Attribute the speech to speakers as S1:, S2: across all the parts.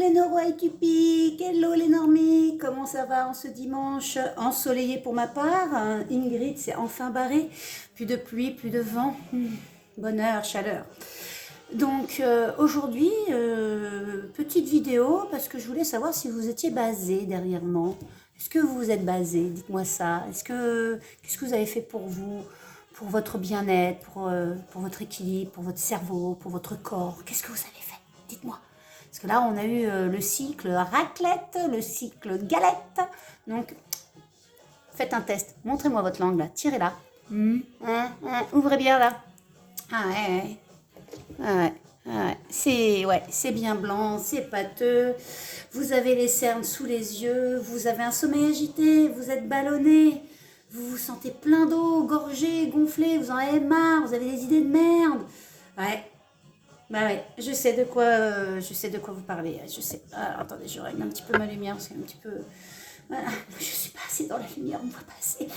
S1: les neuroatypiques, hello les normies, comment ça va en ce dimanche ensoleillé pour ma part? Ingrid s'est enfin barrée, plus de pluie, plus de vent, bonheur, chaleur. Donc aujourd'hui, petite vidéo parce que je voulais savoir si vous étiez basé dernièrement. Est-ce que vous vous êtes basé? Dites-moi ça. Qu'est-ce que vous avez fait pour vous, pour votre bien-être, pour votre équilibre, pour votre cerveau, pour votre corps? Qu'est-ce que vous avez fait? Dites-moi. Parce que là, on a eu le cycle raclette, le cycle galette. Donc, faites un test. Montrez-moi votre langue là. Tirez-la. Ouvrez bien là. Ah ouais. C'est bien blanc, c'est pâteux. Vous avez les cernes sous les yeux, vous avez un sommeil agité, vous êtes ballonné, vous vous sentez plein d'eau, gorgé, gonflé, vous en avez marre, vous avez des idées de merde. Ouais, je sais de quoi vous parlez, je sais. Alors, attendez, je règle un petit peu ma lumière parce qu'un petit peu... Voilà, je suis pas assez dans la lumière, on voit pas assez.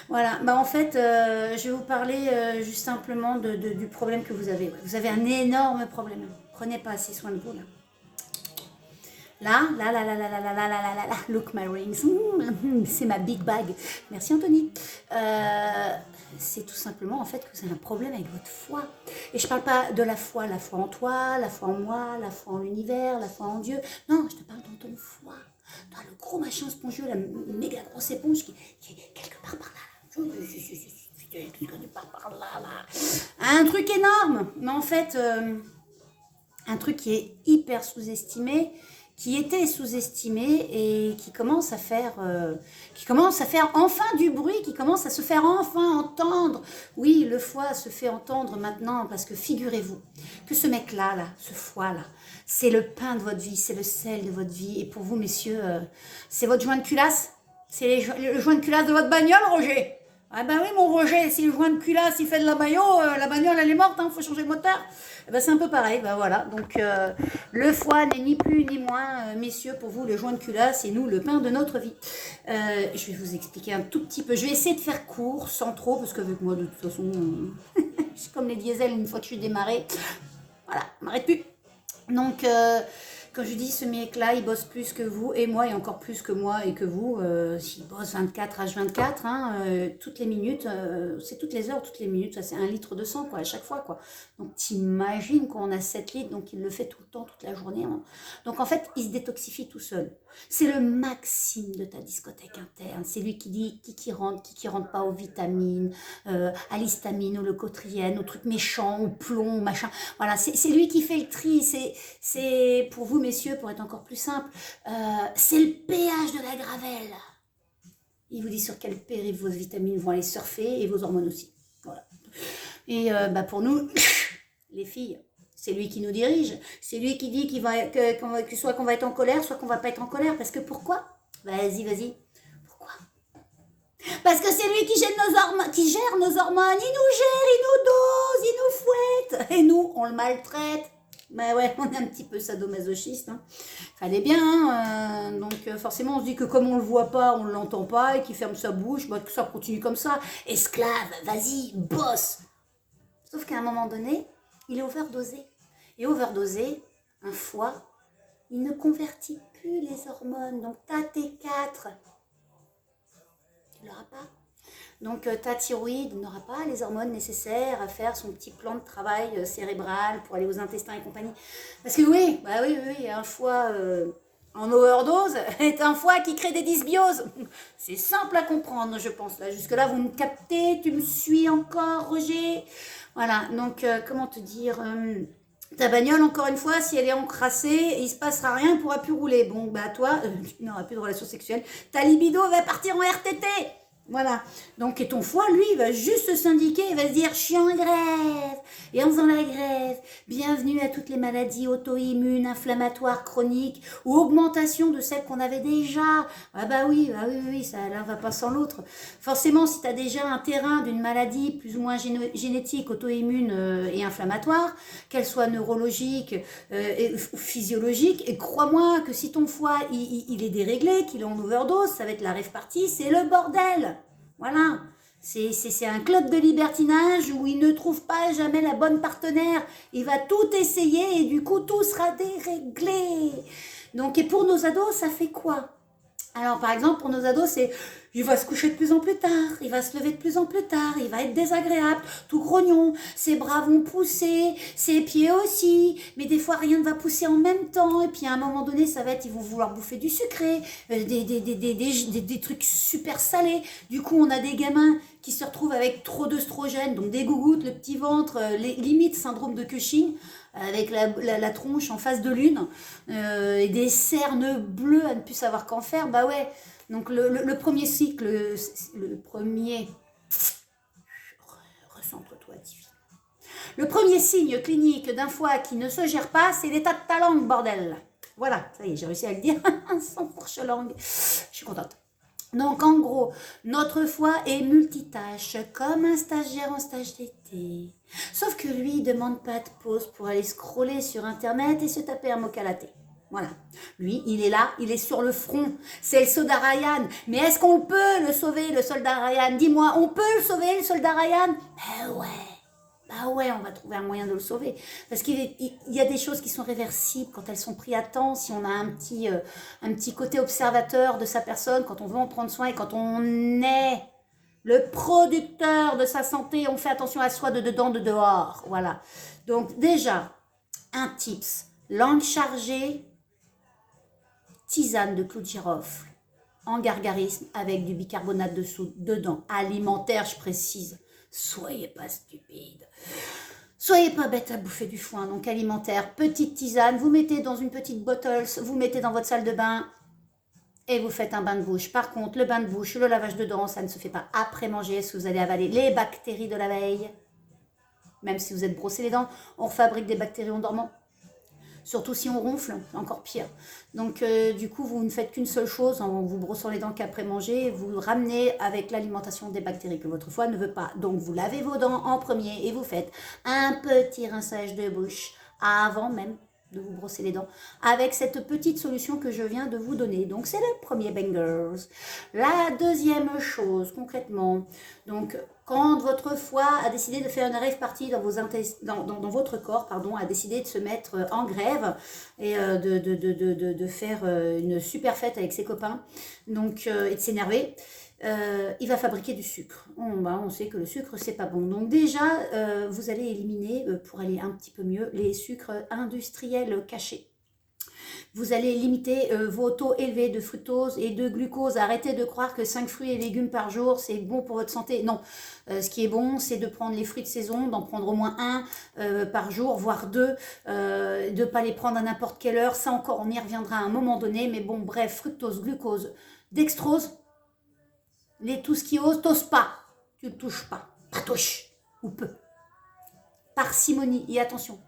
S1: Voilà, en fait, je vais vous parler juste simplement du problème que vous avez. Vous avez un énorme problème. Prenez pas assez soin de vous, là. Là, look my rings. C'est ma big bag. Merci Anthony. C'est tout simplement en fait que vous avez un problème avec votre foi. Et je parle pas de la foi en toi, la foi en moi, la foi en l'univers, la foi en Dieu. Non, je te parle dans ton foie. Dans le gros machin spongieux, la méga grosse éponge qui est quelque part par là. Un truc énorme. Mais en fait, un truc qui est hyper sous-estimé, qui était sous-estimé et qui commence à faire enfin du bruit, qui commence à se faire enfin entendre. Oui, le foie se fait entendre maintenant parce que figurez-vous que ce mec-là, ce foie-là, c'est le pain de votre vie, c'est le sel de votre vie. Et pour vous, messieurs, c'est votre joint de culasse? C'est le joint de culasse de votre bagnole, Roger? Ah ben oui, mon Roger, si le joint de culasse, il fait de la maillot, la bagnole, elle est morte, faut changer le moteur. C'est un peu pareil, voilà. Donc, le foie n'est ni plus ni moins, messieurs, pour vous, le joint de culasse et nous, le pain de notre vie. Je vais vous expliquer un tout petit peu. Je vais essayer de faire court, sans trop, parce qu'avec moi, de toute façon, je suis comme les diesels, une fois que je suis démarrée, voilà, m'arrête plus. Donc, quand je dis ce mec-là, il bosse plus que vous et moi, et encore plus que moi et que vous. S'il bosse 24 H24, toutes les minutes, c'est toutes les heures, toutes les minutes, ça c'est 1 litre de sang, quoi, à chaque fois, quoi. Donc t'imagines qu'on a 7 litres, donc il le fait tout le temps, toute la journée. Hein. Donc en fait, il se détoxifie tout seul. C'est le Maxime de ta discothèque interne. C'est lui qui dit qui rentre pas aux vitamines, à l'histamine, ou le cotriène, aux trucs méchants, au plomb, machin. Voilà, c'est lui qui fait le tri. C'est pour vous, messieurs, pour être encore plus simple, c'est le pH de la gravelle. Il vous dit sur quel périph' vos vitamines vont aller surfer et vos hormones aussi. Voilà. Et pour nous, les filles, c'est lui qui nous dirige. C'est lui qui dit que soit qu'on va être en colère, soit qu'on va pas être en colère. Parce que pourquoi? Vas-y. Pourquoi? Parce que c'est lui qui gère nos hormones. Il nous gère, il nous dose, il nous fouette. Et nous, on le maltraite. Ouais, on est un petit peu sadomasochiste. Hein. Fallait bien. Hein, donc forcément, on se dit que comme on le voit pas, on l'entend pas, et qu'il ferme sa bouche, que ça continue comme ça. Esclave, vas-y, bosse. Sauf qu'à un moment donné, il est overdosé. Et overdosé, un foie, il ne convertit plus les hormones. Donc t'as T4. Tu l'auras pas. Donc ta thyroïde n'aura pas les hormones nécessaires à faire son petit plan de travail cérébral pour aller aux intestins et compagnie. Parce que oui, un foie en overdose est un foie qui crée des dysbioses. C'est simple à comprendre, je pense. Là, jusque-là, vous me captez, tu me suis encore, Roger. Voilà, donc comment te dire... ta bagnole, encore une fois, si elle est encrassée, il se passera rien, elle pourra plus rouler. Bon, toi, tu n'auras plus de relations sexuelles. Ta libido va partir en RTT. Voilà. Donc, et ton foie, lui, il va juste se syndiquer, il va se dire, je suis en grève. Et en faisant la grève, bienvenue à toutes les maladies auto-immunes, inflammatoires, chroniques, ou augmentation de celles qu'on avait déjà. Oui, ça l'un va pas sans l'autre. Forcément, si tu as déjà un terrain d'une maladie plus ou moins génétique, auto-immune et inflammatoire, qu'elle soit neurologique ou physiologique, et crois-moi que si ton foie, il est déréglé, qu'il est en overdose, ça va être la rave party, c'est le bordel. Voilà. C'est un club de libertinage où il ne trouve pas jamais la bonne partenaire. Il va tout essayer et du coup, tout sera déréglé. Donc, et pour nos ados, ça fait quoi? Alors, par exemple, pour nos ados, c'est il va se coucher de plus en plus tard, il va se lever de plus en plus tard, il va être désagréable, tout grognon, ses bras vont pousser, ses pieds aussi, mais des fois rien ne va pousser en même temps, et puis à un moment donné, ça va être, ils vont vouloir bouffer du sucré, des trucs super salés. Du coup, on a des gamins qui se retrouvent avec trop d'œstrogènes, donc des gougouttes, le petit ventre, limite syndrome de Cushing, avec la tronche en face de lune, et des cernes bleues à ne plus savoir qu'en faire, bah ouais. Donc le premier cycle, le premier, recentre-toi, Tiffy. Le premier signe clinique d'un foie qui ne se gère pas, c'est l'état de ta langue, bordel. Voilà, ça y est, j'ai réussi à le dire sans fourche langue. Je suis contente. Donc en gros, notre foie est multitâche, comme un stagiaire en stage d'été. Sauf que lui, il ne demande pas de pause pour aller scroller sur internet et se taper un mocha latte. Voilà. Lui, il est là, il est sur le front. C'est le soldat Ryan. Mais est-ce qu'on peut le sauver, le soldat Ryan? Dis-moi, on peut le sauver, le soldat Ryan? Ben ouais. Bah ouais, on va trouver un moyen de le sauver. Parce qu'il y a des choses qui sont réversibles quand elles sont prises à temps, si on a un petit côté observateur de sa personne, quand on veut en prendre soin et quand on est le producteur de sa santé, on fait attention à soi de dedans, de dehors. Voilà. Donc déjà, un tips, langue chargée, tisane de clou de girofle, en gargarisme avec du bicarbonate de soude dedans, alimentaire, je précise. Soyez pas stupide. Soyez pas bête à bouffer du foin, donc alimentaire, petite tisane, vous mettez dans une petite bottle, vous mettez dans votre salle de bain et vous faites un bain de bouche. Par contre, le bain de bouche, le lavage de dents, ça ne se fait pas après manger, est-ce que vous allez avaler les bactéries de la veille? Même si vous êtes brossé les dents, on fabrique des bactéries en dormant. Surtout si on ronfle, encore pire. Donc du coup, vous ne faites qu'une seule chose en vous brossant les dents qu'après manger, vous ramenez avec l'alimentation des bactéries que votre foie ne veut pas. Donc vous lavez vos dents en premier et vous faites un petit rinçage de bouche avant même de vous brosser les dents avec cette petite solution que je viens de vous donner. Donc c'est le premier bangers. La deuxième chose concrètement, donc quand votre foie a décidé de faire une rave party dans votre corps, pardon, a décidé de se mettre en grève et de faire une super fête avec ses copains, donc et de s'énerver, il va fabriquer du sucre. On sait que le sucre, c'est pas bon. Donc déjà, vous allez éliminer, pour aller un petit peu mieux, les sucres industriels cachés. Vous allez limiter vos taux élevés de fructose et de glucose. Arrêtez de croire que 5 fruits et légumes par jour, c'est bon pour votre santé. Non, ce qui est bon, c'est de prendre les fruits de saison, d'en prendre au moins un par jour, voire deux, de ne pas les prendre à n'importe quelle heure. Ça encore, on y reviendra à un moment donné. Mais bon, bref, fructose, glucose, dextrose, tout ce qui ose, t'oses pas. Tu ne touches pas. Pas touche, ou peu. Parcimonie, et attention.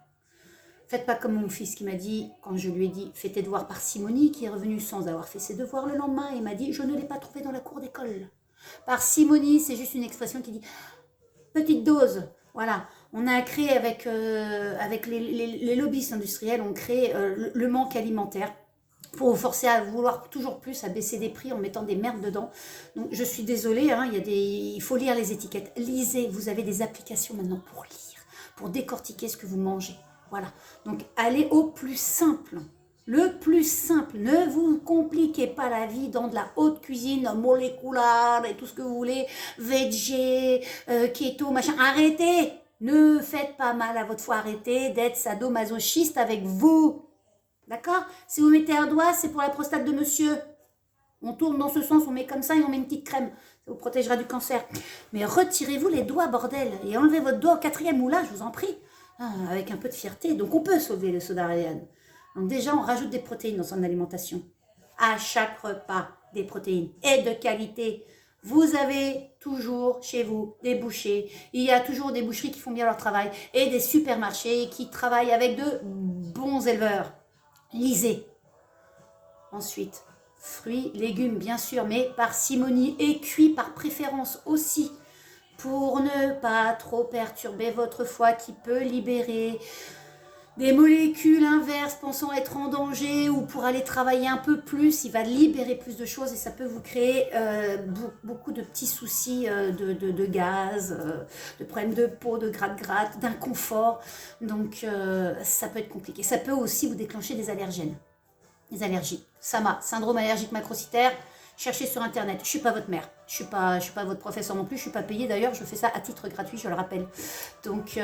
S1: Faites pas comme mon fils qui m'a dit, quand je lui ai dit, fais tes devoirs parcimonie, qui est revenu sans avoir fait ses devoirs le lendemain, et il m'a dit, je ne l'ai pas trouvé dans la cour d'école. Parcimonie, c'est juste une expression qui dit, petite dose, voilà. On a créé avec les lobbyistes industriels, on crée le manque alimentaire pour vous forcer à vouloir toujours plus, à baisser des prix en mettant des merdes dedans. Donc je suis désolée, hein, il faut lire les étiquettes. Lisez, vous avez des applications maintenant pour lire, pour décortiquer ce que vous mangez. Voilà, donc allez au plus simple. Le plus simple, ne vous compliquez pas la vie dans de la haute cuisine moléculaire et tout ce que vous voulez, végé, keto, machin. Arrêtez, ne faites pas mal à votre foie, arrêtez d'être sadomasochiste avec vous. D'accord? Si vous mettez un doigt, c'est pour la prostate de monsieur. On tourne dans ce sens, on met comme ça et on met une petite crème. Ça vous protégera du cancer. Mais retirez-vous les doigts, bordel, et enlevez votre doigt au 4e moulin, je vous en prie. Avec un peu de fierté. Donc on peut sauver le soda Ryan. Donc déjà, on rajoute des protéines dans son alimentation. À chaque repas, des protéines. Et de qualité. Vous avez toujours chez vous des bouchers. Il y a toujours des boucheries qui font bien leur travail. Et des supermarchés qui travaillent avec de bons éleveurs. Lisez. Ensuite, fruits, légumes, bien sûr, mais parcimonie et cuits par préférence aussi. Pour ne pas trop perturber votre foie qui peut libérer des molécules inverses pensant être en danger ou pour aller travailler un peu plus, il va libérer plus de choses et ça peut vous créer beaucoup de petits soucis de gaz, de problèmes de peau, de gratte-gratte, d'inconfort. Donc ça peut être compliqué. Ça peut aussi vous déclencher des allergènes, des allergies. SAMA, syndrome allergique macrocytaire. Cherchez sur internet. Je ne suis pas votre mère. Je ne suis pas votre professeur non plus. Je ne suis pas payée d'ailleurs. Je fais ça à titre gratuit, je le rappelle. Donc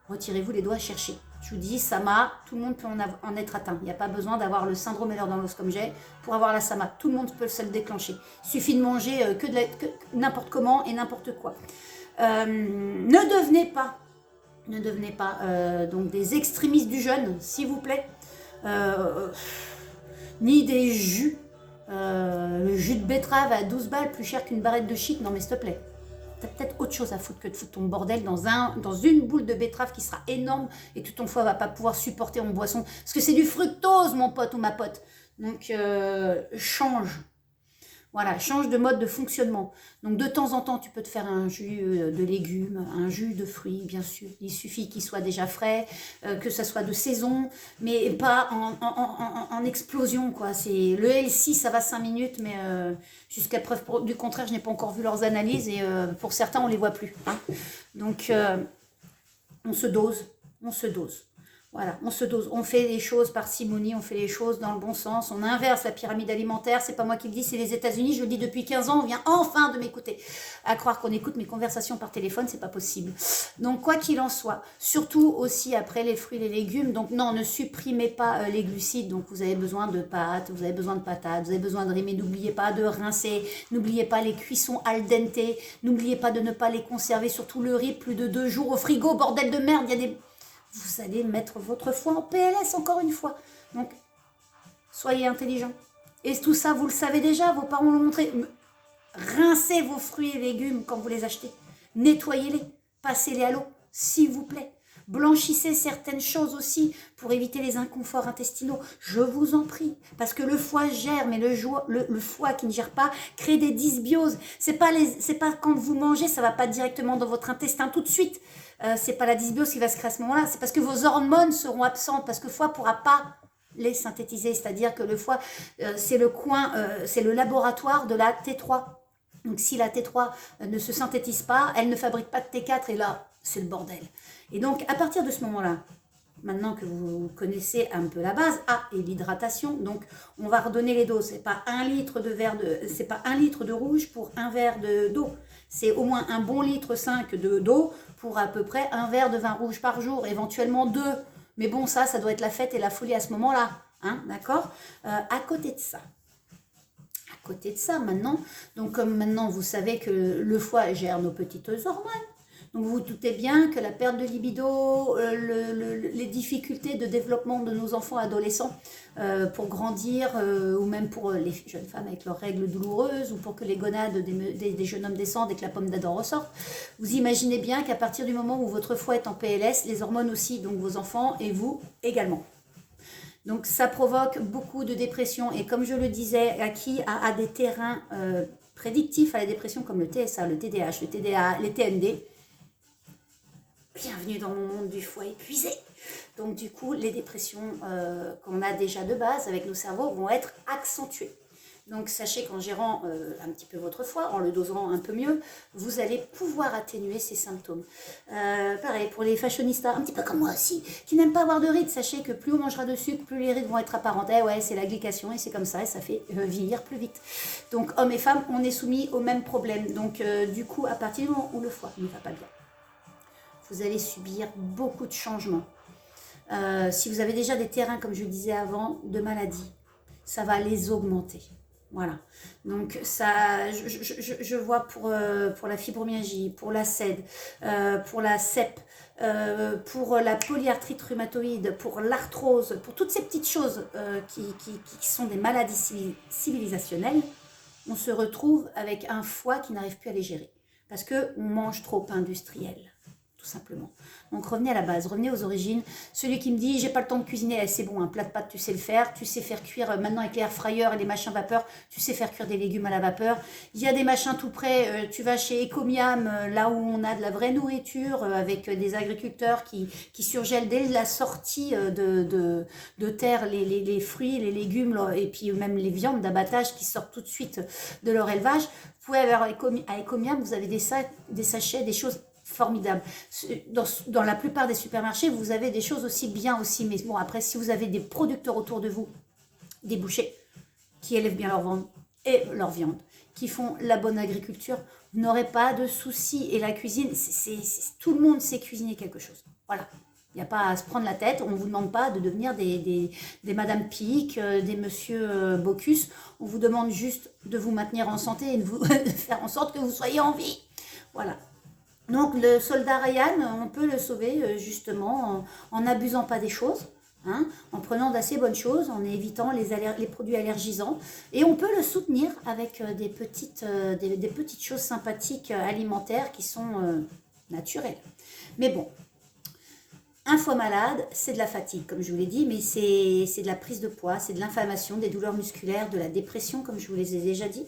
S1: retirez-vous les doigts, cherchez. Je vous dis, SAMA, tout le monde peut en être atteint. Il n'y a pas besoin d'avoir le syndrome Ehlers-Danlos comme j'ai pour avoir la SAMA. Tout le monde peut se le déclencher. Il suffit de manger que n'importe comment et n'importe quoi. Ne devenez pas donc des extrémistes du jeûne, s'il vous plaît. Ni des jus. Le jus de betterave à 12 balles, plus cher qu'une barrette de shit. Non mais s'il te plaît. T'as peut-être autre chose à foutre que de foutre ton bordel dans une boule de betterave qui sera énorme et que ton foie va pas pouvoir supporter en boisson. Parce que c'est du fructose, mon pote ou ma pote. Donc, change. Voilà, change de mode de fonctionnement. Donc, de temps en temps, tu peux te faire un jus de légumes, un jus de fruits, bien sûr. Il suffit qu'il soit déjà frais, que ça soit de saison, mais pas en explosion, quoi. Le L6, ça va 5 minutes, mais jusqu'à preuve du contraire, je n'ai pas encore vu leurs analyses et pour certains, on ne les voit plus. Hein. Donc, on se dose. Voilà, on se dose, on fait les choses par simonie, on fait les choses dans le bon sens, on inverse la pyramide alimentaire, c'est pas moi qui le dis, c'est les États-Unis, je le dis depuis 15 ans, on vient enfin de m'écouter. À croire qu'on écoute mes conversations par téléphone, c'est pas possible. Donc quoi qu'il en soit, surtout aussi après les fruits et les légumes, donc non, ne supprimez pas les glucides, donc vous avez besoin de pâtes, vous avez besoin de patates, vous avez besoin de riz, mais n'oubliez pas de rincer, n'oubliez pas les cuissons al dente, n'oubliez pas de ne pas les conserver, surtout le riz, plus de 2 jours au frigo, bordel de merde, il y a des... Vous allez mettre votre foie en PLS encore une fois. Donc, soyez intelligents. Et tout ça, vous le savez déjà, vos parents l'ont montré. Rincez vos fruits et légumes quand vous les achetez. Nettoyez-les, passez-les à l'eau, s'il vous plaît. Blanchissez certaines choses aussi pour éviter les inconforts intestinaux. Je vous en prie. Parce que le foie gère, mais le foie qui ne gère pas crée des dysbioses. C'est pas quand vous mangez, ça va pas directement dans votre intestin tout de suite. C'est pas la dysbiose qui va se créer à ce moment-là. C'est parce que vos hormones seront absentes, parce que le foie ne pourra pas les synthétiser. C'est-à-dire que le foie, c'est le laboratoire de la T3. Donc si la T3 ne se synthétise pas, elle ne fabrique pas de T4 et là, c'est le bordel. Et donc à partir de ce moment-là, maintenant que vous connaissez un peu la base, et l'hydratation, donc on va redonner les doses. C'est pas 1 litre de rouge pour 1 verre d'eau. C'est au moins un bon litre 5 d'eau pour à peu près 1 verre de vin rouge par jour, éventuellement 2. Mais bon, ça doit être la fête et la folie à ce moment-là. Hein, d'accord. À côté de ça, maintenant, donc comme maintenant vous savez que le foie gère nos petites hormones, donc vous vous doutez bien que la perte de libido, les difficultés de développement de nos enfants adolescents pour grandir, ou même pour les jeunes femmes avec leurs règles douloureuses, ou pour que les gonades des jeunes hommes descendent et que la pomme d'Adam ressorte, vous imaginez bien qu'à partir du moment où votre foie est en PLS, les hormones aussi, donc vos enfants et vous également. Donc ça provoque beaucoup de dépression et comme je le disais, qui a des terrains prédictifs à la dépression comme le TSA, le TDAH, le TDA, les TND. Bienvenue dans mon monde du foie épuisé. Donc du coup, les dépressions qu'on a déjà de base avec nos cerveaux vont être accentuées. Donc sachez qu'en gérant un petit peu votre foie, en le dosant un peu mieux, vous allez pouvoir atténuer ces symptômes. Pareil, pour les fashionistas, un petit peu comme moi aussi, qui n'aiment pas avoir de rides, sachez que plus on mangera de sucre, plus les rides vont être apparentes. Ouais, c'est la glycation et c'est comme ça et ça fait vieillir plus vite. Donc hommes et femmes, on est soumis au même problème. Donc du coup, à partir du moment où le foie ne va pas bien, vous allez subir beaucoup de changements. Si vous avez déjà des terrains, comme je le disais avant, de maladies, ça va les augmenter. Voilà, donc ça, je vois pour la fibromyalgie, pour la SED, pour la CEP, pour la polyarthrite rhumatoïde, pour l'arthrose, pour toutes ces petites choses qui sont des maladies civilisationnelles, on se retrouve avec un foie qui n'arrive plus à les gérer parce qu'on mange trop industriel. tout simplement. Donc revenez à la base, revenez aux origines. Celui qui me dit j'ai pas le temps de cuisiner, eh, c'est bon, un plat de pâtes tu sais le faire, tu sais faire cuire maintenant avec les air fryers et les machins vapeur, tu sais faire cuire des légumes à la vapeur. Il y a des machins tout prêts, tu vas chez Ecomiam, là où on a de la vraie nourriture, avec des agriculteurs qui surgèlent dès la sortie de terre les fruits, les légumes et puis même les viandes d'abattage qui sortent tout de suite de leur élevage. Vous pouvez avoir à Ecomiam, vous avez des sachets, des choses formidable. Dans la plupart des supermarchés, vous avez des choses aussi bien aussi. Mais bon, après, si vous avez des producteurs autour de vous, des bouchers, qui élèvent bien leur viande et leur viande, qui font la bonne agriculture, vous n'aurez pas de soucis. Et la cuisine, tout le monde sait cuisiner quelque chose. Voilà. Il n'y a pas à se prendre la tête. On ne vous demande pas de devenir des Madame Pic, des Monsieur Bocuse. On vous demande juste de vous maintenir en santé et de vous faire en sorte que vous soyez en vie. Voilà. Donc le soldat Ryan, on peut le sauver justement en n'abusant pas des choses, hein, en prenant d'assez bonnes choses, en évitant les produits allergisants. Et on peut le soutenir avec des petites choses sympathiques alimentaires qui sont naturelles. Mais bon, un foie malade, c'est de la fatigue, comme je vous l'ai dit, mais c'est de la prise de poids, c'est de l'inflammation, des douleurs musculaires, de la dépression, comme je vous les ai déjà dit.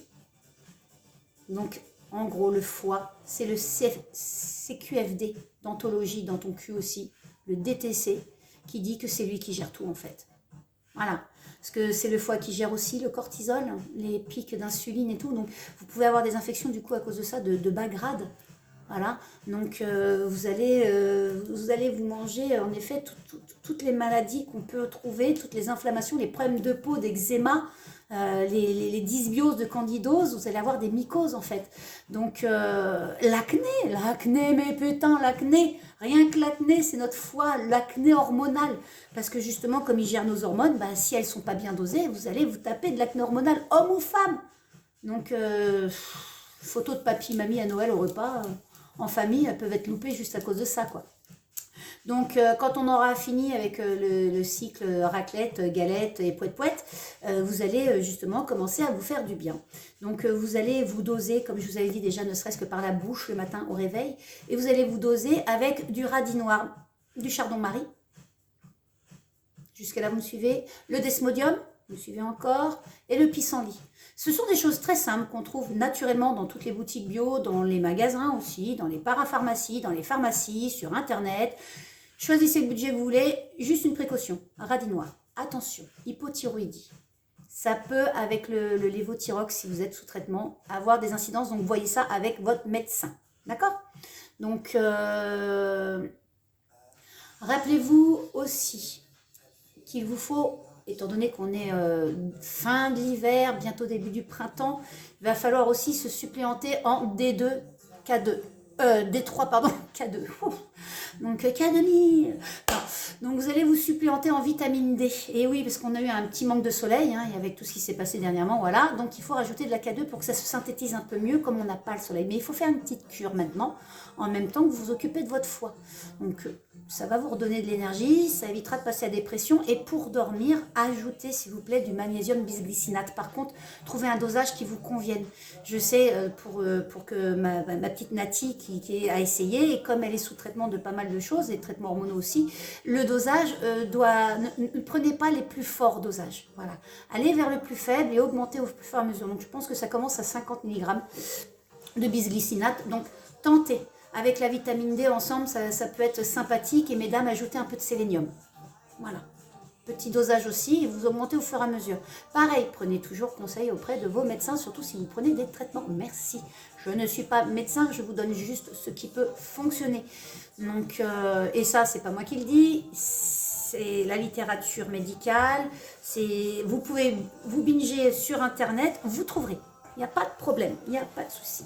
S1: Donc, en gros, le foie, c'est le CQFD d'anthologie, dans ton cul aussi, le DTC, qui dit que c'est lui qui gère tout en fait. Voilà, parce que c'est le foie qui gère aussi le cortisol, les pics d'insuline et tout, donc vous pouvez avoir des infections du coup à cause de ça, de bas grade. Voilà, donc vous allez vous manger en effet toutes les maladies qu'on peut trouver, toutes les inflammations, les problèmes de peau, d'eczéma, les dysbioses de candidose, vous allez avoir des mycoses en fait. Donc l'acné, mais putain, l'acné, rien que l'acné, c'est notre foie, l'acné hormonal. Parce que justement, comme il gère nos hormones, bah, si elles ne sont pas bien dosées, vous allez vous taper de l'acné hormonal, homme ou femme. Donc, photo de papy, mamie à Noël au repas, en famille, elles peuvent être loupées juste à cause de ça, quoi. Donc, quand on aura fini avec le cycle raclette, galette et poète-poète, vous allez justement commencer à vous faire du bien. Donc, vous allez vous doser, comme je vous avais dit déjà, ne serait-ce que par la bouche le matin au réveil, et vous allez vous doser avec du radis noir, du chardon-marie. Jusqu'à là, vous me suivez. Le desmodium, vous me suivez encore, et le pissenlit. Ce sont des choses très simples qu'on trouve naturellement dans toutes les boutiques bio, dans les magasins aussi, dans les parapharmacies, dans les pharmacies, sur Internet. Choisissez le budget que vous voulez, juste une précaution, radis noir. Attention, hypothyroïdie. Ça peut, avec le lévothyrox, si vous êtes sous traitement, avoir des incidences. Donc, voyez ça avec votre médecin. D'accord? Donc, rappelez-vous aussi qu'il vous faut, étant donné qu'on est fin de l'hiver, bientôt début du printemps, il va falloir aussi se supplémenter en D2, K2. D3, pardon, K2. Donc K2000. Donc vous allez vous supplémenter en vitamine D. Et oui, parce qu'on a eu un petit manque de soleil, hein, et avec tout ce qui s'est passé dernièrement, voilà. Donc il faut rajouter de la K2 pour que ça se synthétise un peu mieux, comme on n'a pas le soleil. Mais il faut faire une petite cure maintenant, en même temps que vous vous occupez de votre foie. Donc ça va vous redonner de l'énergie, ça évitera de passer à la dépression. Et pour dormir, ajoutez s'il vous plaît du magnésium bisglycinate. Par contre, trouvez un dosage qui vous convienne. Je sais, pour que ma petite Nati qui a essayé, et comme elle est sous traitement de pas mal de choses, et traitements hormonaux aussi, le dosage ne prenez pas les plus forts dosages. Voilà. Allez vers le plus faible et augmentez au fur et à mesure. Donc je pense que ça commence à 50 mg de bisglycinate. Donc tentez. Avec la vitamine D ensemble, ça peut être sympathique. Et mesdames, ajoutez un peu de sélénium. Voilà. Petit dosage aussi, et vous augmentez au fur et à mesure. Pareil, prenez toujours conseil auprès de vos médecins, surtout si vous prenez des traitements. Merci. Je ne suis pas médecin, je vous donne juste ce qui peut fonctionner. Donc, et ça, c'est pas moi qui le dis, c'est la littérature médicale. Vous pouvez vous binger sur Internet, vous trouverez. Il n'y a pas de problème, il n'y a pas de souci.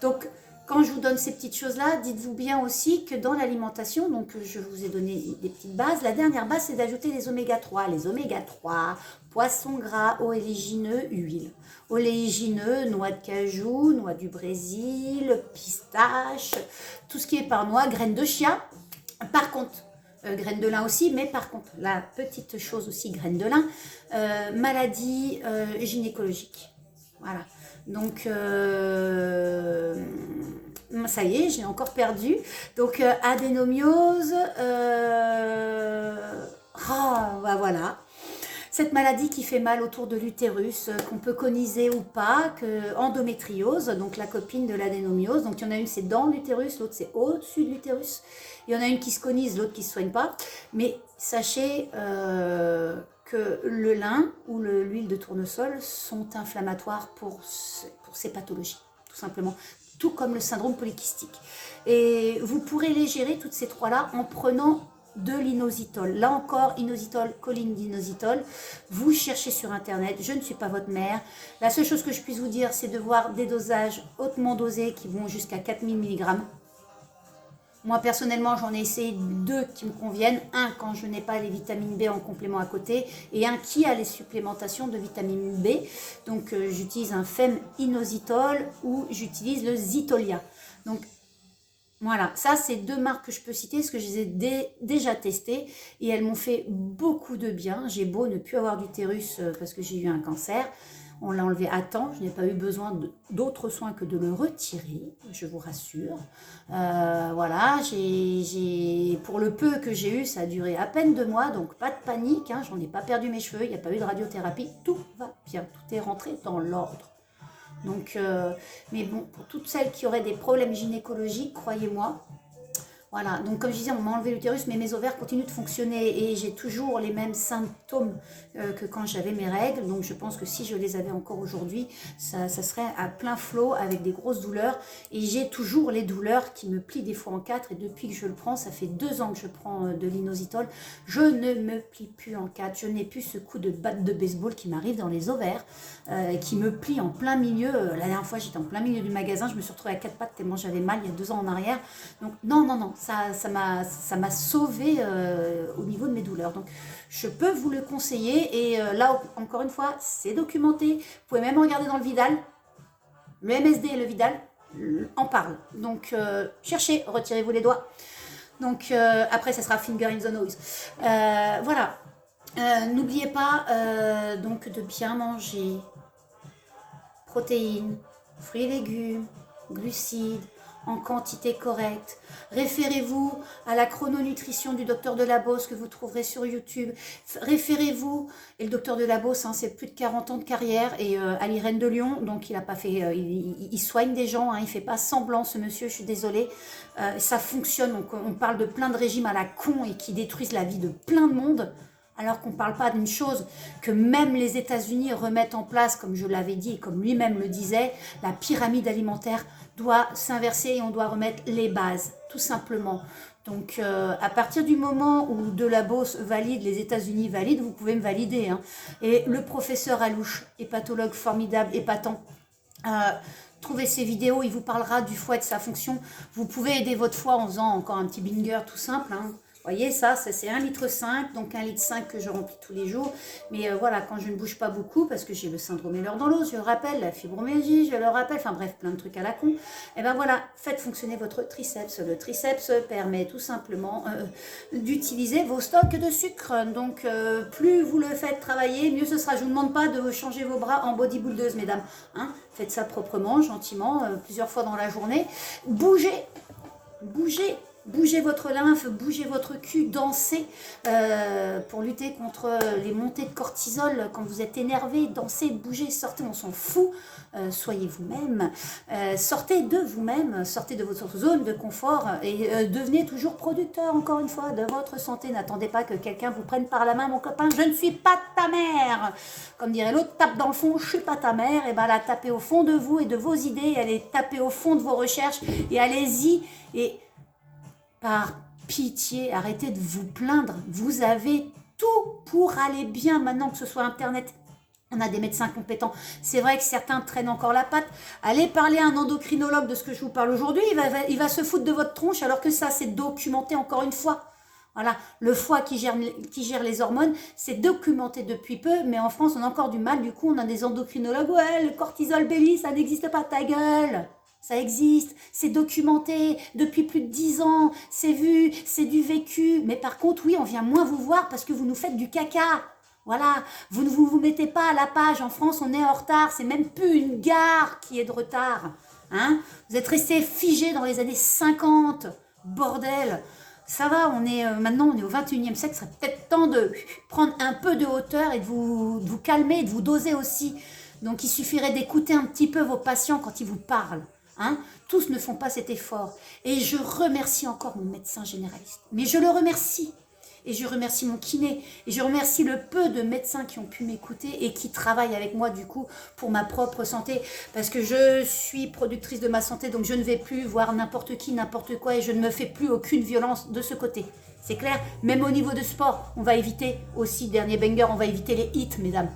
S1: Donc, quand je vous donne ces petites choses-là, dites-vous bien aussi que dans l'alimentation, donc je vous ai donné des petites bases. La dernière base, c'est d'ajouter les oméga 3. Les oméga 3, poissons gras, oléagineux, huile. Oléagineux, noix de cajou, noix du Brésil, pistache, tout ce qui est par noix, graines de chia. Par contre, graines de lin aussi, mais par contre, la petite chose aussi, graines de lin, maladie gynécologique. Voilà. Donc, ça y est, j'ai encore perdu. Donc, adénomiose, bah voilà. Cette maladie qui fait mal autour de l'utérus, qu'on peut coniser ou pas, endométriose, donc la copine de l'adénomiose. Donc il y en a une, c'est dans l'utérus, l'autre c'est au-dessus de l'utérus. Il y en a une qui se conise, l'autre qui ne se soigne pas. Mais sachez que le lin ou l'huile de tournesol sont inflammatoires pour ces pathologies, tout simplement. Tout comme le syndrome polykystique. Et vous pourrez les gérer, toutes ces trois-là, en prenant de l'inositol. Là encore, inositol, choline d'inositol. Vous cherchez sur internet, je ne suis pas votre mère. La seule chose que je puisse vous dire, c'est de voir des dosages hautement dosés qui vont jusqu'à 4000 mg. Moi, personnellement, j'en ai essayé 2 qui me conviennent. Un, quand je n'ai pas les vitamines B en complément à côté, et un qui a les supplémentations de vitamine B. Donc, j'utilise un fem inositol ou j'utilise le Zitolia. Donc, voilà, ça c'est 2 marques que je peux citer parce que je les ai déjà testées et elles m'ont fait beaucoup de bien. J'ai beau ne plus avoir d'utérus parce que j'ai eu un cancer, on l'a enlevé à temps, je n'ai pas eu besoin d'autres soins que de le retirer, je vous rassure. Voilà, pour le peu que j'ai eu, ça a duré à peine 2 mois, donc pas de panique, hein, j'en ai pas perdu mes cheveux, il n'y a pas eu de radiothérapie, tout va bien, tout est rentré dans l'ordre. Donc, mais bon, pour toutes celles qui auraient des problèmes gynécologiques, croyez-moi, voilà. Donc, comme je disais, on m'a enlevé l'utérus, mais mes ovaires continuent de fonctionner et j'ai toujours les mêmes symptômes que quand j'avais mes règles. Donc, je pense que si je les avais encore aujourd'hui, ça serait à plein flot avec des grosses douleurs. Et j'ai toujours les douleurs qui me plient des fois en 4. Et depuis que je le prends, ça fait 2 ans que je prends de l'inositol, je ne me plie plus en 4. Je n'ai plus ce coup de batte de baseball qui m'arrive dans les ovaires, qui me plie en plein milieu. La dernière fois, j'étais en plein milieu du magasin, je me suis retrouvée à 4 pattes tellement j'avais mal il y a 2 ans en arrière. Donc, non, non, non. Ça m'a sauvée au niveau de mes douleurs. Donc, je peux vous le conseiller. Et là, encore une fois, c'est documenté. Vous pouvez même regarder dans le Vidal. Le MSD et le Vidal en parlent. Donc, cherchez, retirez-vous les doigts. Donc, après, ça sera finger in the nose. Voilà. N'oubliez pas donc de bien manger. Protéines, fruits et légumes, glucides, en quantité correcte. Référez-vous à la chrononutrition du docteur Delabosse que vous trouverez sur YouTube. Référez-vous, et le docteur Delabosse, hein, c'est plus de 40 ans de carrière, et à l'Irène de Lyon, donc il a pas fait, il soigne des gens, hein, il fait pas semblant ce monsieur, je suis désolée. Ça fonctionne, on parle de plein de régimes à la con et qui détruisent la vie de plein de monde. Alors qu'on ne parle pas d'une chose que même les États-Unis remettent en place, comme je l'avais dit, et comme lui-même le disait, la pyramide alimentaire doit s'inverser et on doit remettre les bases, tout simplement. Donc, à partir du moment où Delabosse valide, les États-Unis valident, vous pouvez me valider. Hein. Et le professeur Alouche, hépatologue formidable, épatant, trouvez ses vidéos, il vous parlera du foie et de sa fonction. Vous pouvez aider votre foie en faisant encore un petit binger tout simple, hein. Vous voyez, ça c'est 1,5 litre, donc 1,5 litre que je remplis tous les jours. Mais voilà, quand je ne bouge pas beaucoup, parce que j'ai le syndrome Ehlers dans l'os, je le rappelle, la fibromyalgie, je le rappelle, enfin bref, plein de trucs à la con. Et ben voilà, faites fonctionner votre triceps. Le triceps permet tout simplement d'utiliser vos stocks de sucre. Donc, plus vous le faites travailler, mieux ce sera. Je ne vous demande pas de changer vos bras en bodybuildeuse, mesdames. Hein, faites ça proprement, gentiment, plusieurs fois dans la journée. Bougez, bougez. Bougez votre lymphe, bougez votre cul, dansez pour lutter contre les montées de cortisol. Quand vous êtes énervé, dansez, bougez, sortez, on s'en fout. Soyez vous-même, sortez de vous-même, sortez de votre zone de confort et devenez toujours producteur, encore une fois, de votre santé. N'attendez pas que quelqu'un vous prenne par la main, mon copain, je ne suis pas ta mère. Comme dirait l'autre, tape dans le fond, je ne suis pas ta mère. Et bien là, tapez au fond de vous et de vos idées, allez taper au fond de vos recherches et allez-y. Et par pitié, arrêtez de vous plaindre. Vous avez tout pour aller bien maintenant, que ce soit Internet. On a des médecins compétents. C'est vrai que certains traînent encore la patte. Allez parler à un endocrinologue de ce que je vous parle aujourd'hui. Il va se foutre de votre tronche alors que ça, c'est documenté encore une fois. Voilà, le foie qui gère les hormones, c'est documenté depuis peu, mais en France, on a encore du mal. Du coup, on a des endocrinologues. Ouais, le cortisol belli, ça n'existe pas, ta gueule. Ça existe, c'est documenté depuis plus de 10 ans, c'est vu, c'est du vécu. Mais par contre, oui, on vient moins vous voir parce que vous nous faites du caca. Voilà, vous ne vous mettez pas à la page. En France, on est en retard, c'est même plus une gare qui est de retard. Hein? Vous êtes restés figés dans les années 50. Bordel. Ça va, maintenant on est au 21e siècle, ça serait peut-être temps de prendre un peu de hauteur et de vous calmer, de vous doser aussi. Donc il suffirait d'écouter un petit peu vos patients quand ils vous parlent. Hein? Tous ne font pas cet effort. Et je remercie encore mon médecin généraliste. Mais je le remercie. Et je remercie mon kiné. Et je remercie le peu de médecins qui ont pu m'écouter et qui travaillent avec moi du coup pour ma propre santé. Parce que je suis productrice de ma santé, donc je ne vais plus voir n'importe qui, n'importe quoi. Et je ne me fais plus aucune violence de ce côté. C'est clair? Même au niveau de sport, on va éviter aussi, dernier banger, on va éviter les hits, mesdames.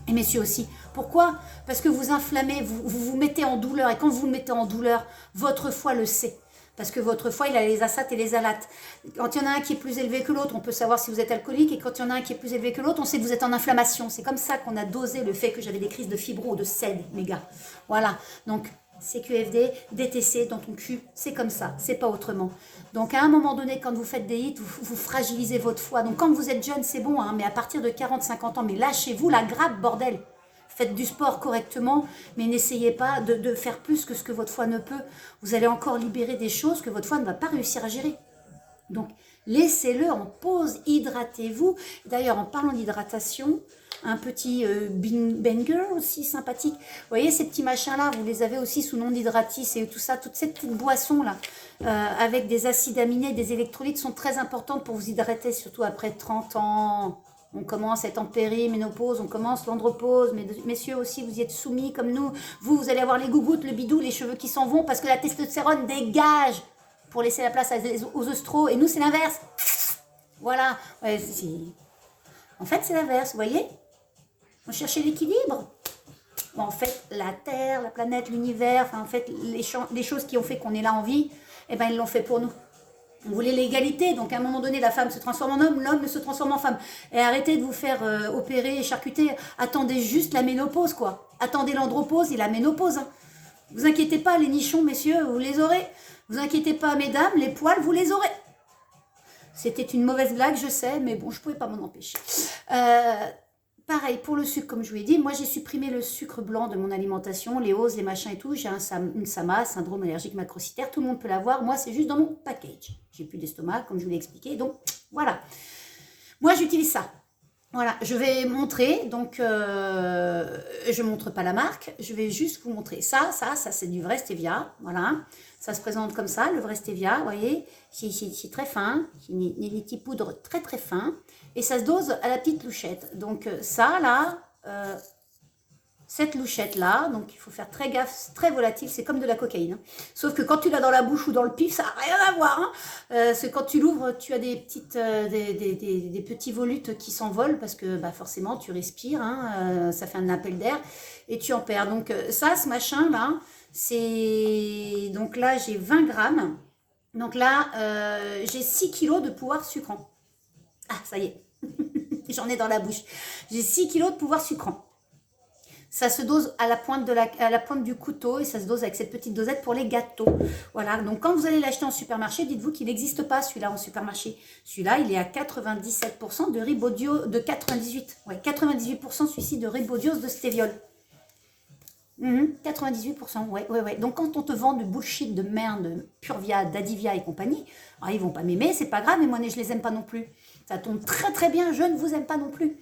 S1: Et messieurs aussi. Pourquoi? Parce que vous inflammez, vous mettez en douleur. Et quand vous vous mettez en douleur, votre foie le sait. Parce que votre foie, il a les asates et les alates. Quand il y en a un qui est plus élevé que l'autre, on peut savoir si vous êtes alcoolique. Et quand il y en a un qui est plus élevé que l'autre, on sait que vous êtes en inflammation. C'est comme ça qu'on a dosé le fait que j'avais des crises de fibro ou de SED, mes gars. Voilà. Donc, CQFD, DTC dans ton cul, c'est comme ça. C'est pas autrement. Donc, à un moment donné, quand vous faites des hits, vous fragilisez votre foie. Donc, quand vous êtes jeune, c'est bon. Hein, mais à partir de 40-50 ans, mais lâchez-vous la grappe, bordel. Faites du sport correctement, mais n'essayez pas de faire plus que ce que votre foie ne peut. Vous allez encore libérer des choses que votre foie ne va pas réussir à gérer. Donc, laissez-le en pause, hydratez-vous. D'ailleurs, en parlant d'hydratation, un petit banger aussi sympathique. Vous voyez ces petits machins-là, vous les avez aussi sous nom d'hydratis et tout ça, toutes ces petites boissons-là, avec des acides aminés, des électrolytes, sont très importantes pour vous hydrater, surtout après 30 ans. On commence à être en périménopause, on commence l'andropause, mais messieurs aussi, vous y êtes soumis comme nous. Vous allez avoir les gougouttes, le bidou, les cheveux qui s'en vont parce que la testostérone dégage pour laisser la place aux œstraux. Et nous, c'est l'inverse. Voilà. Ouais, en fait, c'est l'inverse, vous voyez? On cherchait l'équilibre. Bon, en fait, la Terre, la planète, l'univers, enfin, en fait, les choses qui ont fait qu'on est là en vie, eh ben, ils l'ont fait pour nous. On voulait l'égalité, donc à un moment donné, la femme se transforme en homme, l'homme se transforme en femme. Et arrêtez de vous faire opérer et charcuter. Attendez juste la ménopause, quoi. Attendez l'andropause et la ménopause. Hein. Vous inquiétez pas, les nichons, messieurs, vous les aurez. Vous inquiétez pas, mesdames, les poils, vous les aurez. C'était une mauvaise blague, je sais, mais bon, je pouvais pas m'en empêcher. Pareil, pour le sucre, comme je vous l'ai dit, moi j'ai supprimé le sucre blanc de mon alimentation, les hausses, les machins et tout. J'ai une SAMA, syndrome allergique macrocytaire, tout le monde peut l'avoir. Moi, c'est juste dans mon package. J'ai plus d'estomac, comme je vous l'ai expliqué. Donc, voilà. Moi, j'utilise ça. Voilà, je vais montrer. Donc, je ne montre pas la marque. Je vais juste vous montrer ça. Ça, c'est du vrai stevia. Voilà. Ça se présente comme ça, le vrai stevia. Vous voyez, c'est très fin. C'est des petits poudres très, très fins. Et ça se dose à la petite louchette. Donc ça, là, cette louchette-là, donc il faut faire très gaffe, c'est très volatile, c'est comme de la cocaïne. Hein. Sauf que quand tu l'as dans la bouche ou dans le pif, ça n'a rien à voir. Hein. Parce que quand tu l'ouvres, tu as des petits volutes qui s'envolent parce que bah, forcément, tu respires, hein, ça fait un appel d'air et tu en perds. Donc ça, ce machin-là, c'est... Donc là, j'ai 20 grammes. Donc là, j'ai 6 kilos de pouvoir sucrant. Ah, ça y est. J'en ai dans la bouche. J'ai 6 kilos de pouvoir sucrant. Ça se dose à la pointe du couteau et ça se dose avec cette petite dosette pour les gâteaux. Voilà, donc quand vous allez l'acheter en supermarché, dites-vous qu'il n'existe pas celui-là en supermarché. Celui-là, il est à 97% de ribodiose, de 98. Ouais, 98% celui-ci de ribodiose de stéviol. 98%, ouais. Donc quand on te vend du bullshit, de merde, Purvia, Dadivia et compagnie, alors ils vont pas m'aimer, c'est pas grave, mais moi je les aime pas non plus. Ça tombe très très bien, je ne vous aime pas non plus.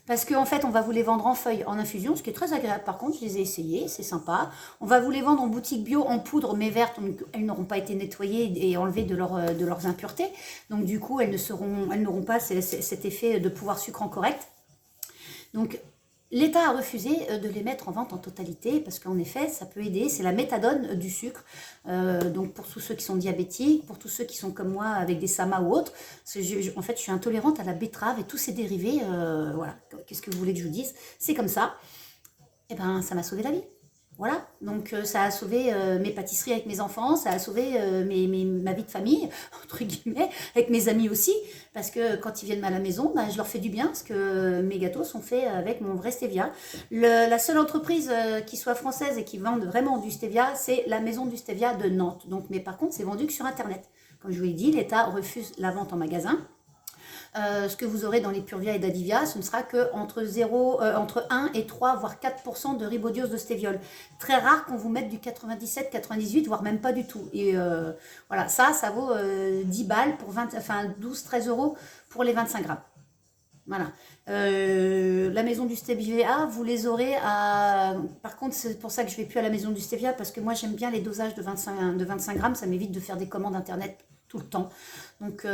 S1: Parce qu'en fait, on va vous les vendre en feuilles, en infusion, ce qui est très agréable. Par contre, je les ai essayés, c'est sympa. On va vous les vendre en boutique bio, en poudre, mais vertes. Elles n'auront pas été nettoyées et enlevées de leurs impuretés. Donc du coup, elles n'auront pas cet effet de pouvoir sucrant correct. Donc, l'État a refusé de les mettre en vente en totalité parce qu'en effet, ça peut aider. C'est la méthadone du sucre. Donc, pour tous ceux qui sont diabétiques, pour tous ceux qui sont comme moi avec des SAMA ou autres. En fait, je suis intolérante à la betterave et tous ses dérivés. Voilà. Qu'est-ce que vous voulez que je vous dise? C'est comme ça. Et ben, ça m'a sauvé la vie. Voilà, donc ça a sauvé mes pâtisseries avec mes enfants, ça a sauvé ma vie de famille, entre guillemets, avec mes amis aussi, parce que quand ils viennent à la maison, bah, je leur fais du bien, parce que mes gâteaux sont faits avec mon vrai stevia. La seule entreprise qui soit française et qui vende vraiment du stevia, c'est la maison du stevia de Nantes. Donc, mais par contre, c'est vendu que sur Internet. Comme je vous l'ai dit, l'État refuse la vente en magasin. ce que vous aurez dans les Purvia et Dadivia, ce ne sera que entre 1 et 3, voire 4% de ribodiose de stéviol. Très rare qu'on vous mette du 97, 98, voire même pas du tout. Et voilà, ça vaut 10 balles pour 12, 13 euros pour les 25 grammes. Voilà. La maison du stevia, vous les aurez à... Par contre, c'est pour ça que je ne vais plus à la maison du stevia, parce que moi, j'aime bien les dosages de 25 grammes. Ça m'évite de faire des commandes Internet tout le temps. Donc,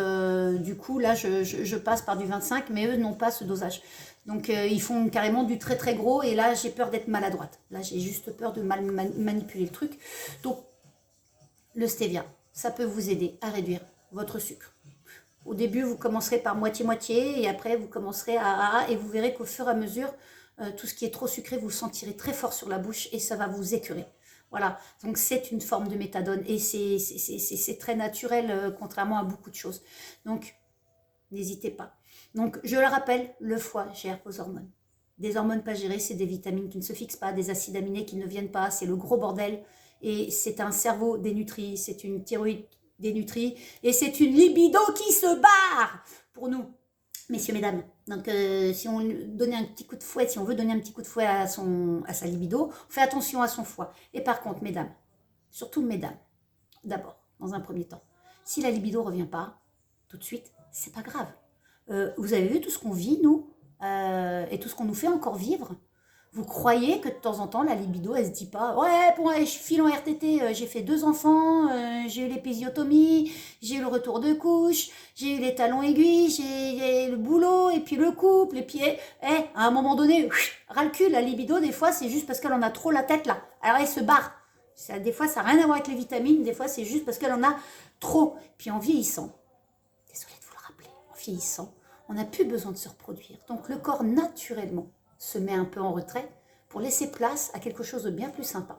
S1: du coup, là, je passe par du 25, mais eux n'ont pas ce dosage. Donc, ils font carrément du très, très gros. Et là, j'ai peur d'être maladroite. Là, j'ai juste peur de mal manipuler le truc. Donc, le stevia, ça peut vous aider à réduire votre sucre. Au début, vous commencerez par moitié-moitié et après, vous commencerez et vous verrez qu'au fur et à mesure, tout ce qui est trop sucré, vous le sentirez très fort sur la bouche et ça va vous écœurer. Voilà, donc c'est une forme de méthadone et c'est très naturel, contrairement à beaucoup de choses. Donc, n'hésitez pas. Donc, je le rappelle, le foie gère vos hormones. Des hormones pas gérées, c'est des vitamines qui ne se fixent pas, des acides aminés qui ne viennent pas, c'est le gros bordel. Et c'est un cerveau dénutri, c'est une thyroïde dénutrie, et c'est une libido qui se barre pour nous, messieurs, mesdames. Donc, si on donnait un petit coup de fouet, si on veut donner un petit coup de fouet à sa libido, on fait attention à son foie. Et par contre, mesdames, surtout mesdames, d'abord, dans un premier temps, si la libido ne revient pas, tout de suite, c'est pas grave. Vous avez vu tout ce qu'on vit, nous, et tout ce qu'on nous fait encore vivre. Vous croyez que de temps en temps, la libido, elle se dit pas « Ouais, bon, je file en RTT, j'ai fait 2 enfants, j'ai eu l'épisiotomie, j'ai eu le retour de couche, j'ai eu les talons aiguilles, j'ai le boulot, et puis le couple, et puis, à un moment donné, ras le cul, la libido, des fois, c'est juste parce qu'elle en a trop la tête, là. Alors, elle se barre. Des fois, ça n'a rien à voir avec les vitamines, des fois, c'est juste parce qu'elle en a trop. Puis en vieillissant, désolée de vous le rappeler, en vieillissant, on n'a plus besoin de se reproduire. Donc, le corps, naturellement, se met un peu en retrait pour laisser place à quelque chose de bien plus sympa.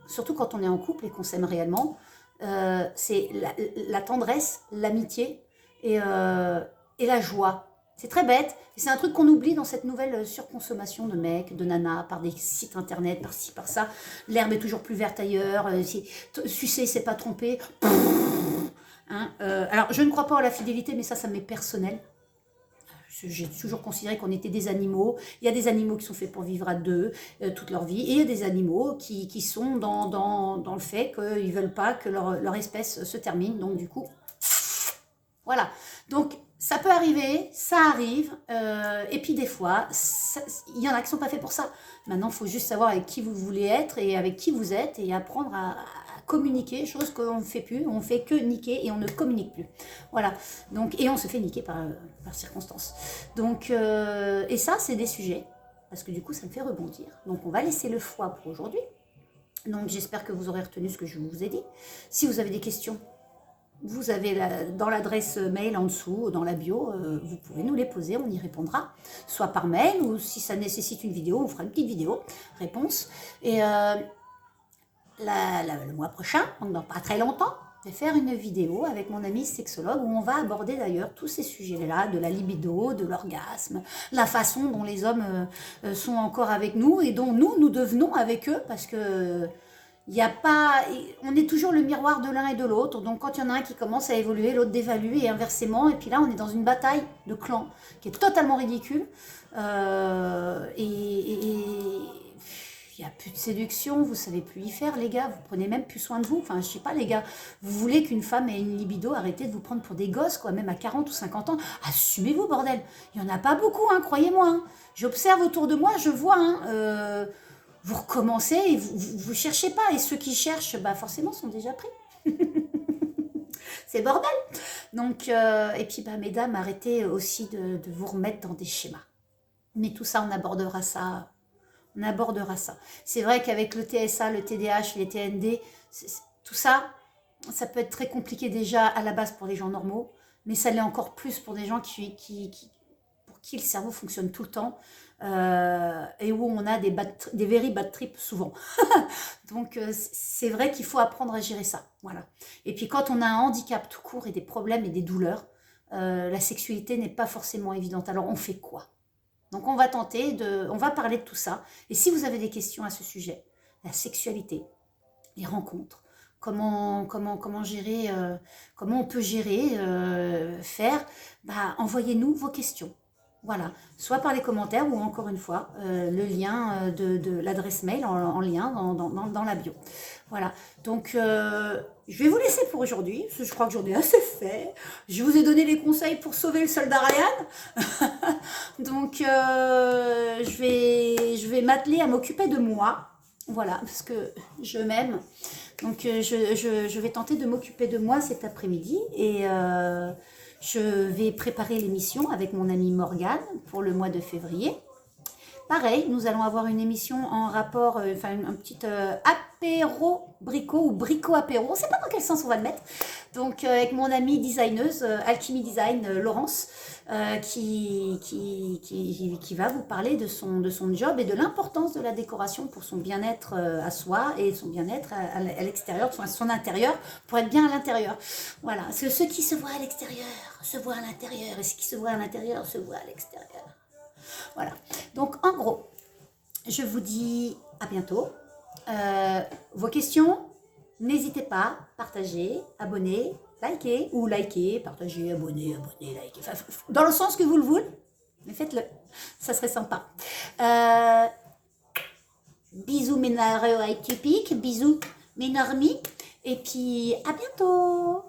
S1: Surtout quand on est en couple et qu'on s'aime réellement, c'est la tendresse, l'amitié et la joie. C'est très bête, et c'est un truc qu'on oublie dans cette nouvelle surconsommation de mecs, de nanas, par des sites internet, par-ci, par-ça. L'herbe est toujours plus verte ailleurs, sucer, c'est pas tromper. Hein, alors, je ne crois pas à la fidélité, mais ça m'est personnel. J'ai toujours considéré qu'on était des animaux. Il y a des animaux qui sont faits pour vivre à deux toute leur vie. Et il y a des animaux qui sont dans le fait qu'ils ne veulent pas que leur espèce se termine. Donc du coup, voilà. Donc ça peut arriver, ça arrive. Et puis des fois, il y en a qui ne sont pas faits pour ça. Maintenant, il faut juste savoir avec qui vous voulez être et avec qui vous êtes et apprendre à communiquer, chose qu'on ne fait plus, on fait que niquer et on ne communique plus. Voilà. Donc, et on se fait niquer par circonstance. Donc, et ça, c'est des sujets, parce que du coup, ça me fait rebondir. Donc, on va laisser le foie pour aujourd'hui. Donc, j'espère que vous aurez retenu ce que je vous ai dit. Si vous avez des questions, vous avez dans l'adresse mail en dessous, dans la bio, vous pouvez nous les poser, on y répondra, soit par mail, ou si ça nécessite une vidéo, on fera une petite vidéo, réponse. Et le mois prochain, donc dans pas très longtemps, je vais faire une vidéo avec mon ami sexologue où on va aborder d'ailleurs tous ces sujets-là, de la libido, de l'orgasme, la façon dont les hommes sont encore avec nous et dont nous devenons avec eux, parce que on est toujours le miroir de l'un et de l'autre. Donc quand il y en a un qui commence à évoluer, l'autre d'évaluer et inversement. Et puis là, on est dans une bataille de clans qui est totalement ridicule. Il n'y a plus de séduction, vous ne savez plus y faire, les gars. Vous prenez même plus soin de vous. Enfin, je sais pas, les gars. Vous voulez qu'une femme ait une libido, arrêtez de vous prendre pour des gosses, quoi. Même à 40 ou 50 ans. Assumez-vous, bordel. Il n'y en a pas beaucoup, hein, croyez-moi. Hein. J'observe autour de moi, je vois, hein, vous recommencez et vous cherchez pas. Et ceux qui cherchent, bah forcément, sont déjà pris. C'est bordel. Donc, et puis, bah, mesdames, arrêtez aussi de vous remettre dans des schémas. Mais tout ça, on abordera ça. On abordera ça. C'est vrai qu'avec le TSA, le TDAH, les TND, tout ça, ça peut être très compliqué déjà à la base pour les gens normaux, mais ça l'est encore plus pour des gens pour qui le cerveau fonctionne tout le temps et où on a des very bad trips souvent. Donc c'est vrai qu'il faut apprendre à gérer ça. Voilà. Et puis quand on a un handicap tout court et des problèmes et des douleurs, la sexualité n'est pas forcément évidente. Alors on fait quoi ? Donc on va on va parler de tout ça. Et si vous avez des questions à ce sujet, la sexualité, les rencontres, comment gérer, comment on peut gérer, faire, bah, envoyez-nous vos questions. Voilà, soit par les commentaires ou encore une fois, le lien de l'adresse mail en lien dans la bio. Voilà, donc je vais vous laisser pour aujourd'hui, parce que je crois que j'en ai assez fait. Je vous ai donné les conseils pour sauver le soldat Ryan. Donc je vais m'atteler à m'occuper de moi. Voilà, parce que je m'aime. Donc je vais tenter de m'occuper de moi cet après-midi et je vais préparer l'émission avec mon amie Morgane pour le mois de février. Pareil, nous allons avoir une émission en rapport, enfin un petit apéro brico ou brico apéro, on ne sait pas dans quel sens on va le mettre. Donc avec mon amie designeuse, Alchemy Design, Laurence, qui va vous parler de son job et de l'importance de la décoration pour son bien-être à soi et son bien-être à l'extérieur, son intérieur, pour être bien à l'intérieur. Voilà, parce que ce qui se voit à l'extérieur se voit à l'intérieur, et ce qui se voit à l'intérieur se voit à l'extérieur. Voilà, donc en gros, je vous dis à bientôt. Vos questions, n'hésitez pas, partagez, abonnez, likez, ou likez, partagez, abonnez, likez, enfin, dans le sens que vous le voulez, mais faites-le, ça serait sympa. Bisous mes oreilles typiques, bisous mes normies, et puis à bientôt.